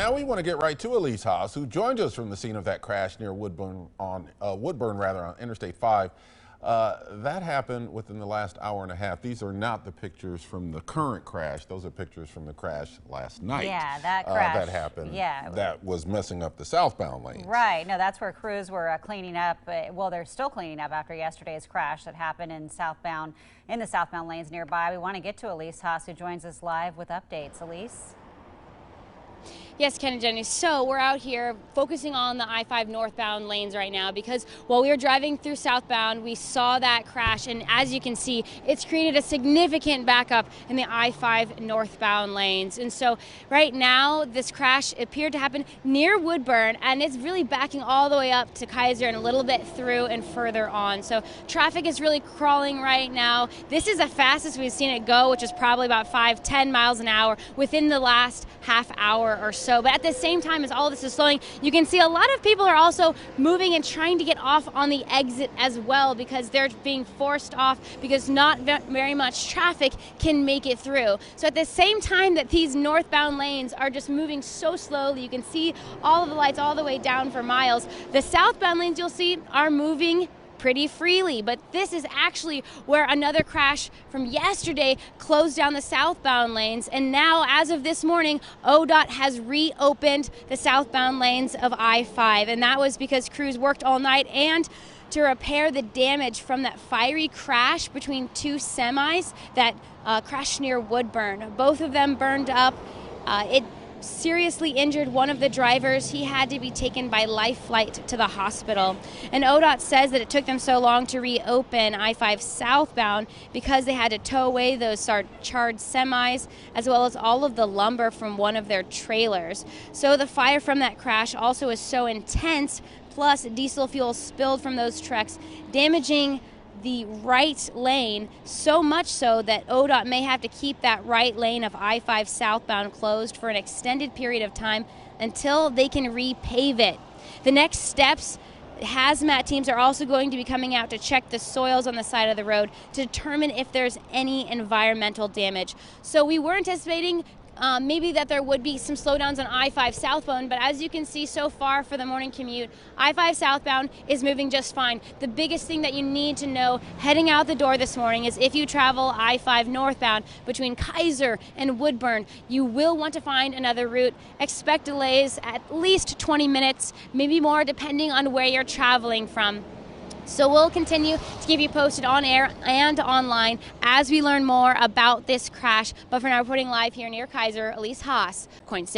Now we want to get right to Elise Haas, who joined us from the scene of that crash near Woodburn on Interstate 5. That happened within the last hour and a half. These are not the pictures from the current crash. Those are pictures from the crash last night. Yeah, that crash. That happened. Yeah. That was messing up the southbound lanes. Right. No, that's where crews were cleaning up. Well, they're still cleaning up after yesterday's crash that happened in the southbound lanes nearby. We want to get to Elise Haas, who joins us live with updates. Elise? Yes, Ken and Jenny. So we're out here focusing on the I-5 northbound lanes right now because while we were driving through southbound, we saw that crash. And as you can see, it's created a significant backup in the I-5 northbound lanes. And so right now, this crash appeared to happen near Woodburn, and it's really backing all the way up to Kaiser and a little bit through and further on. So traffic is really crawling right now. This is the fastest we've seen it go, which is probably about 5-10 miles an hour within the last half hour or so. But at the same time as all of this is slowing, you can see a lot of people are also moving and trying to get off on the exit as well because they're being forced off because not very much traffic can make it through. So at the same time that these northbound lanes are just moving so slowly, you can see all of the lights all the way down for miles. The southbound lanes you'll see are moving pretty freely, but this is actually where another crash from yesterday closed down the southbound lanes, and now as of this morning, ODOT has reopened the southbound lanes of I-5, and that was because crews worked all night and to repair the damage from that fiery crash between two semis that crashed near Woodburn. Both of them burned up. It seriously injured one of the drivers. He had to be taken by life flight to the hospital. And ODOT says that it took them so long to reopen I-5 southbound because they had to tow away those charred semis as well as all of the lumber from one of their trailers. So the fire from that crash also is so intense, plus diesel fuel spilled from those trucks, damaging the right lane, so much so that ODOT may have to keep that right lane of I-5 southbound closed for an extended period of time until they can repave it. The next steps, hazmat teams are also going to be coming out to check the soils on the side of the road to determine if there's any environmental damage. So we were anticipating maybe that there would be some slowdowns on I-5 southbound, but as you can see so far for the morning commute, I-5 southbound is moving just fine. The biggest thing that you need to know heading out the door this morning is if you travel I-5 northbound between Kaiser and Woodburn, you will want to find another route. Expect delays at least 20 minutes, maybe more depending on where you're traveling from. So we'll continue to keep you posted on air and online as we learn more about this crash. But for now, reporting live here near Kaiser, Elise Haas, KOIN 6.